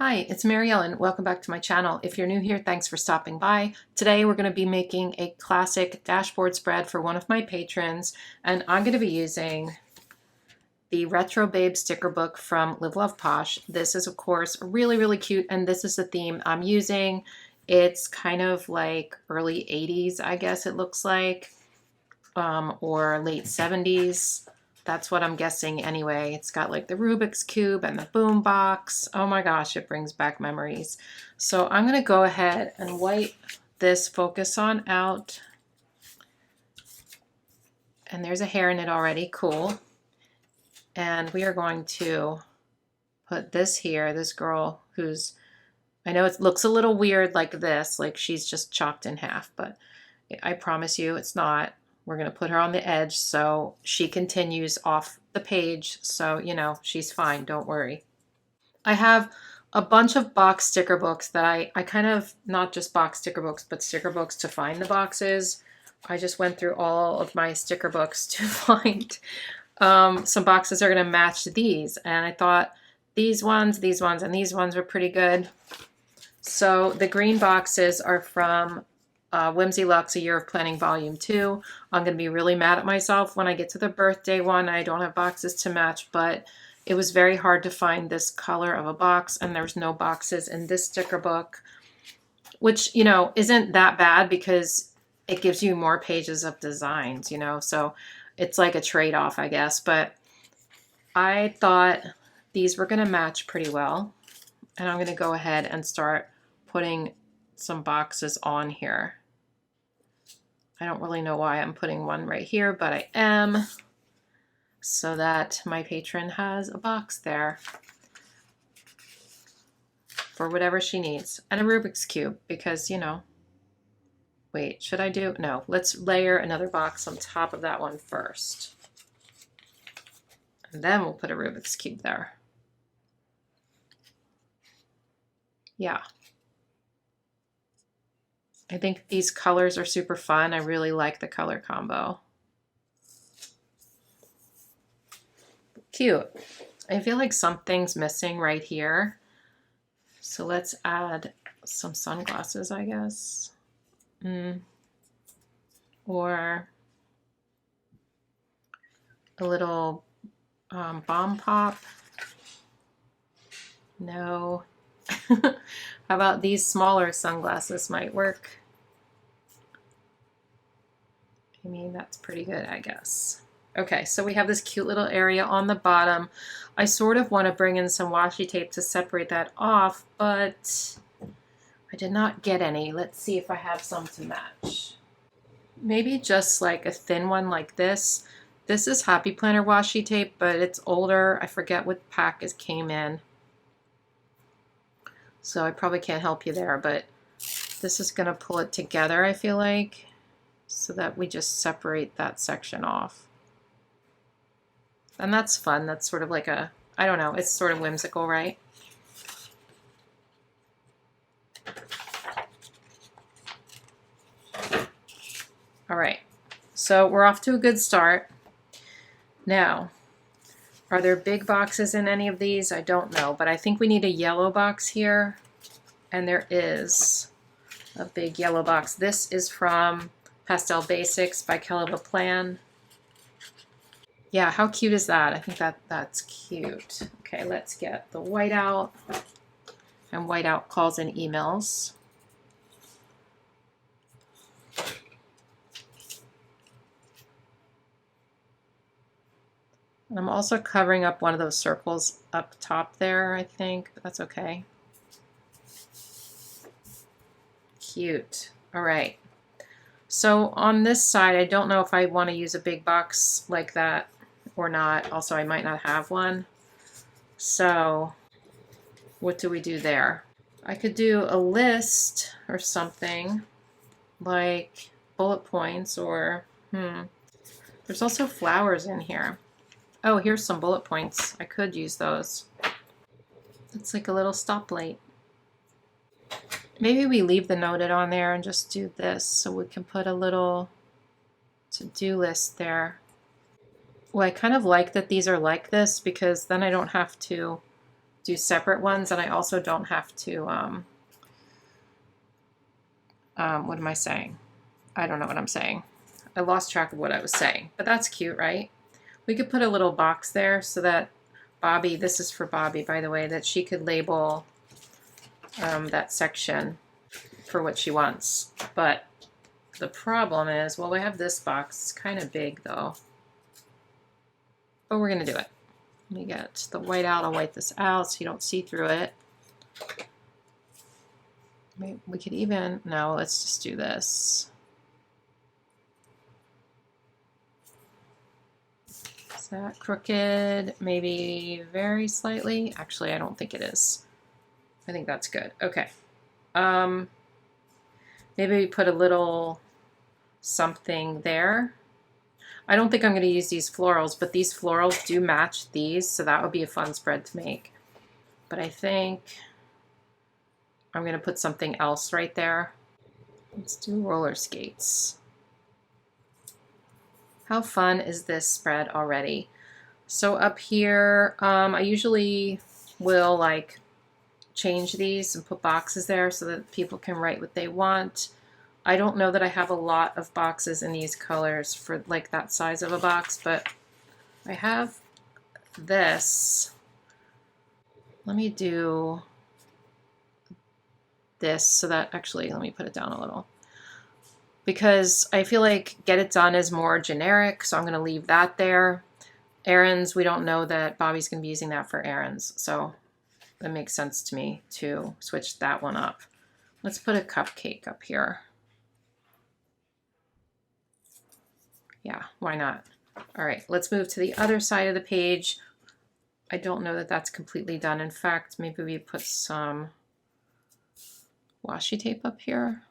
Hi, it's Mary Ellen. Welcome back to my channel. If you're new here, thanks for stopping by. Today we're going to be making a classic dashboard spread for one of my patrons, and I'm going to be using the Retro Babe sticker book from Live Love Posh. This is of course really cute, and this is the theme I'm using. It's kind of like early 80s, I guess it looks like, or late 70s. That's what I'm guessing anyway. It's got like the Rubik's Cube and the boom box. Oh my gosh, it brings back memories. So I'm going to go ahead and wipe this focus on out. And there's a hair in it already. Cool. And we are going to put this here, this girl who's, I know it looks a little weird like this, like she's just chopped in half, but I promise you it's not. We're going to put her on the edge so she continues off the page. So, you know, she's fine. Don't worry. I have a bunch of box sticker books that I kind of, not just box sticker books, but sticker books to find the boxes. I just went through all of my sticker books to find some boxes that are going to match these. And I thought these ones, and these ones were pretty good. So the green boxes are from 𝘮𝘮𝘬𝘀, A Year of Planning Volume 2. I'm going to be really mad at myself when I get to the birthday one. I don't have boxes to match, but it was very hard to find this color of a box, and there's no boxes in this sticker book, which, you know, isn't that bad because it gives you more pages of designs, you know, so it's like a trade-off, I guess. But I thought these were going to match pretty well, and I'm going to go ahead and start putting some boxes on here. I don't really know why I'm putting one right here, but I am, so that my patron has a box there for whatever she needs. And a Rubik's Cube, because, you know, wait, should I do? No, let's layer another box on top of that one first. And then we'll put a Rubik's Cube there. Yeah. I think these colors are super fun. I really like the color combo. Cute. I feel like something's missing right here. So let's add some sunglasses, I guess. Or a little bomb pop. No. How about these smaller sunglasses might work? I mean, that's pretty good, I guess. Okay, so we have this cute little area on the bottom. I sort of want to bring in some washi tape to separate that off, but I did not get any. Let's see if I have some to match. Maybe just like a thin one like this. This is Happy Planner washi tape, but it's older. I forget what pack it came in. So I probably can't help you there, but this is going to pull it together, I feel like, so that we just separate that section off. And that's fun. That's sort of like a, I don't know, it's sort of whimsical, right? All right, so we're off to a good start. Now, are there big boxes in any of these? I don't know, but I think we need a yellow box here, and there is a big yellow box. This is from Pastel Basics by Kellofaplan. Yeah, how cute is that? I think that's cute. Okay, let's get the white out, and white out calls in emails. And I'm also covering up one of those circles up top there, I think, but that's okay. Cute. All right. So on this side, I don't know if I want to use a big box like that or not. Also, I might not have one. So what do we do there? I could do a list or something like bullet points, or there's also flowers in here. Oh, here's some bullet points. I could use those. It's like a little stoplight. Maybe we leave the noted on there and just do this, so we can put a little to-do list there. Well, I kind of like that these are like this, because then I don't have to do separate ones, and I also don't have to, what am I saying? I don't know what I'm saying. I lost track of what I was saying, but that's cute, right? We could put a little box there so that Bobby, this is for Bobby, by the way, that she could label that section for what she wants. But the problem is, well, we have this box. It's kind of big, though. But we're going to do it. Let me get the white out. I'll white this out so you don't see through it. Maybe we could even, no, let's just do this. Is that crooked? Maybe very slightly. Actually, I don't think it is. I think that's good. Okay. Maybe we put a little something there. I don't think I'm going to use these florals, but these florals do match these, so that would be a fun spread to make. But I think I'm going to put something else right there. Let's do roller skates. How fun is this spread already? So up here, I usually will like change these and put boxes there so that people can write what they want. I don't know that I have a lot of boxes in these colors for like that size of a box, but I have this. Let me do this so that actually, let me put it down a little. Because I feel like Get It Done is more generic, so I'm going to leave that there. Errands, we don't know that Bobby's going to be using that for errands, so that makes sense to me to switch that one up. Let's put a cupcake up here. Yeah, why not? All right, let's move to the other side of the page. I don't know that that's completely done. In fact, maybe we put some washi tape up here.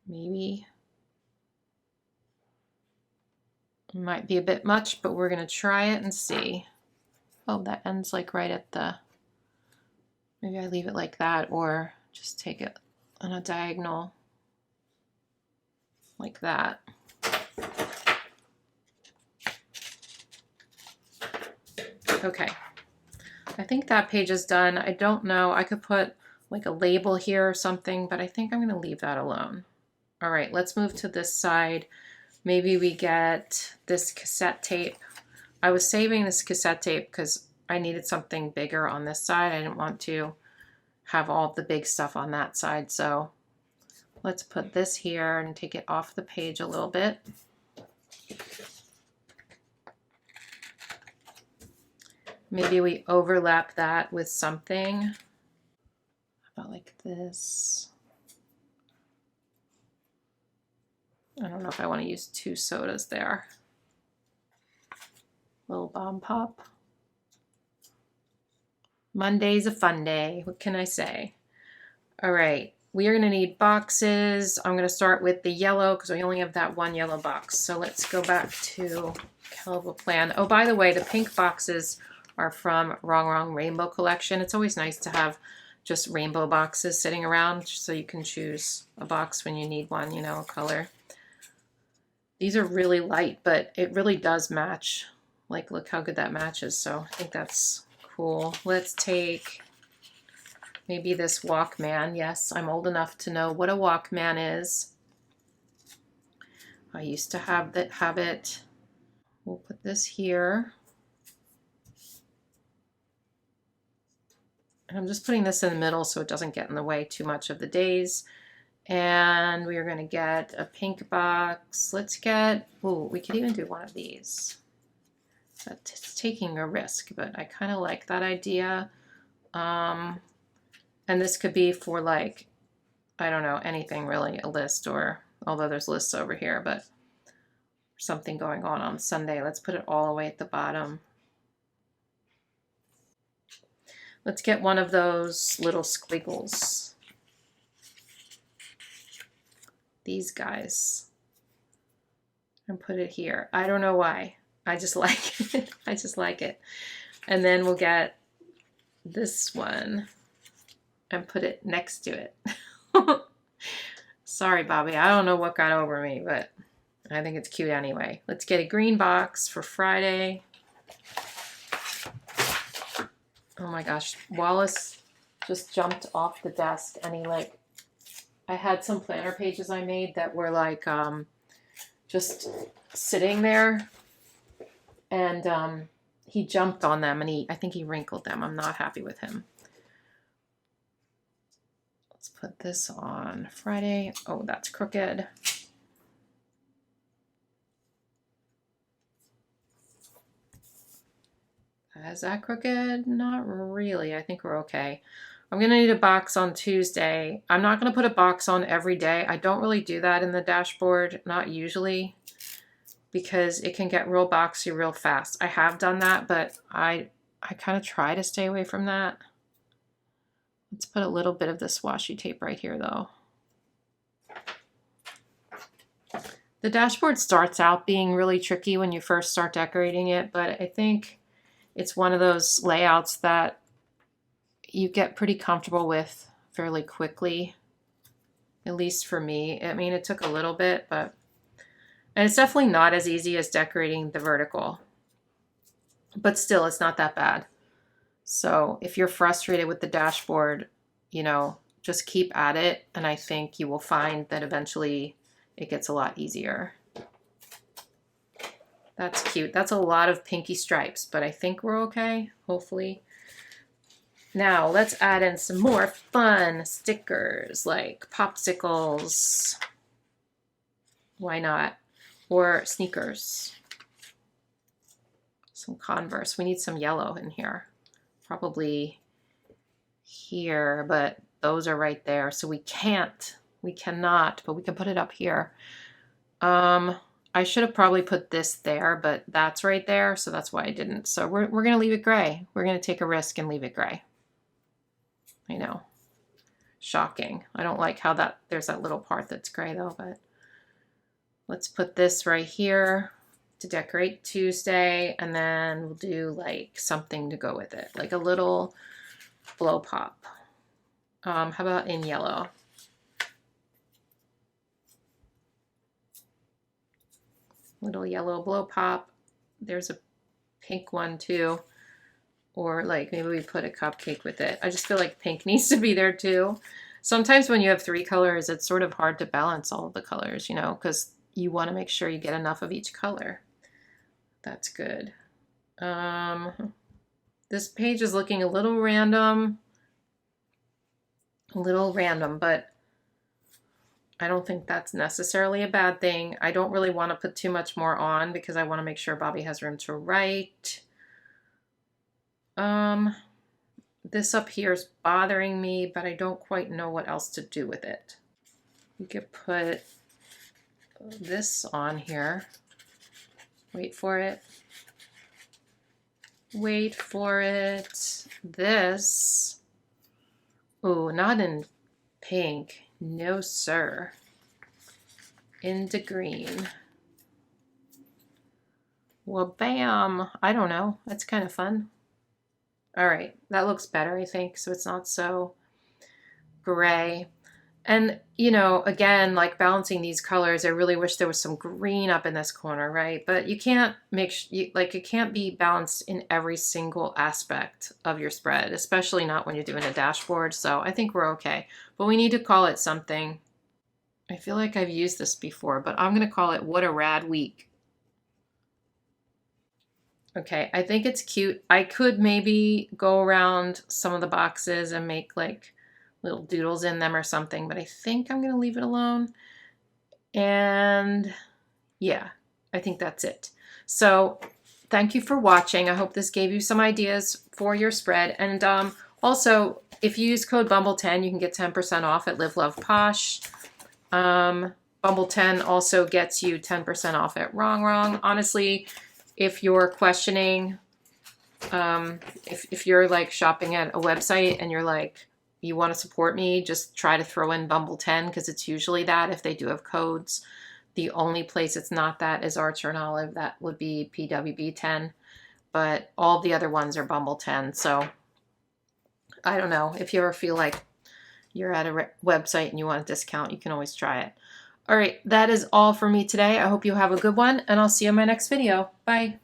Maybe. Might be a bit much, but we're gonna try it and see. Oh, that ends like right at the, maybe I leave it like that or just take it on a diagonal like that. Okay, I think that page is done. I don't know, I could put like a label here or something, but I think I'm gonna leave that alone. All right, let's move to this side. Maybe we get this cassette tape. I was saving this cassette tape because I needed something bigger on this side. I didn't want to have all the big stuff on that side. So let's put this here and take it off the page a little bit. Maybe we overlap that with something. How about like this? I don't know if I want to use 2 sodas there. Little bomb pop. Monday's a fun day. What can I say? All right, we are going to need boxes. I'm going to start with the yellow because we only have that one yellow box. So let's go back to Kellofaplan. Oh, by the way, the pink boxes are from 𝘮𝘮𝘬𝘮𝘬 Rainbow Collection. It's always nice to have just rainbow boxes sitting around so you can choose a box when you need one, you know, a color. These are really light, but it really does match. Like, look how good that matches. So I think that's cool. Let's take maybe this Walkman. Yes, I'm old enough to know what a Walkman is. I used to have it. We'll put this here. And I'm just putting this in the middle so it doesn't get in the way too much of the days. And we are going to get a pink box. Let's get, oh, we could even do one of these. That's taking a risk, but I kind of like that idea. And this could be for like, I don't know, anything really, a list or, although there's lists over here, but something going on Sunday. Let's put it all the way at the bottom. Let's get one of those little squiggles. These guys, and put it here. I don't know why. I just like it. I just like it. And then we'll get this one and put it next to it. Sorry, Bobby. I don't know what got over me, but I think it's cute anyway. Let's get a green box for Friday. Oh my gosh, Wallace just jumped off the desk and he like, I had some planner pages I made that were like just sitting there, and he jumped on them and I think he wrinkled them. I'm not happy with him. Let's put this on Friday. Oh, that's crooked. Is that crooked? Not really. I think we're okay. I'm going to need a box on Tuesday. I'm not going to put a box on every day. I don't really do that in the dashboard, not usually, because it can get real boxy real fast. I have done that, but I kind of try to stay away from that. Let's put a little bit of this washi tape right here though. The dashboard starts out being really tricky when you first start decorating it, but I think it's one of those layouts that you get pretty comfortable with fairly quickly, at least for me. I mean, it took a little bit, but, and it's definitely not as easy as decorating the vertical, but still it's not that bad. So if you're frustrated with the dashboard, you know, just keep at it, and I think you will find that eventually it gets a lot easier. That's cute. That's a lot of pinky stripes, but I think we're okay, hopefully. Now let's add in some more fun stickers like popsicles. Why not? Or sneakers. Some Converse. We need some yellow in here. Probably here, but those are right there. So we cannot, but we can put it up here. I should have probably put this there, but that's right there, so that's why I didn't. So we're going to leave it gray. We're going to take a risk and leave it gray. I know. Shocking. I don't like how there's that little part that's gray though, but let's put this right here to decorate Tuesday, and then we'll do like something to go with it, like a little blow pop. How about in yellow? Little yellow blow pop. There's a pink one too. Or like maybe we put a cupcake with it. I just feel like pink needs to be there too. Sometimes when you have 3 colors, it's sort of hard to balance all of the colors, you know, because you want to make sure you get enough of each color. That's good. This page is looking a little random, but I don't think that's necessarily a bad thing. I don't really want to put too much more on because I want to make sure Bobby has room to write. This up here is bothering me, but I don't quite know what else to do with it. We could put this on here. Wait for it. Wait for it. This. Oh, not in pink. No, sir. Into green. Well, bam. I don't know. That's kind of fun. All right, that looks better, I think, so it's not so gray. And, you know, again, like balancing these colors, I really wish there was some green up in this corner, right? But you can't like it can't be balanced in every single aspect of your spread, especially not when you're doing a dashboard. So I think we're okay, but we need to call it something. I feel like I've used this before, but I'm going to call it What a Rad Week. Okay, I think it's cute. I could maybe go around some of the boxes and make like little doodles in them or something, but I think I'm gonna leave it alone. And yeah, I think that's it. So thank you for watching. I hope this gave you some ideas for your spread. And also, if you use code Bumble10, you can get 10% off at Live Love Posh. Bumble10 also gets you 10% off at Wrong. Honestly, if you're questioning, if you're like shopping at a website and you're like, you want to support me, just try to throw in Bumble 10 because it's usually that if they do have codes. The only place it's not that is Archer and Olive. That would be PWB 10, but all the other ones are Bumble 10. So I don't know. If you ever feel like you're at a website and you want a discount, you can always try it. All right, that is all for me today. I hope you have a good one, and I'll see you in my next video. Bye.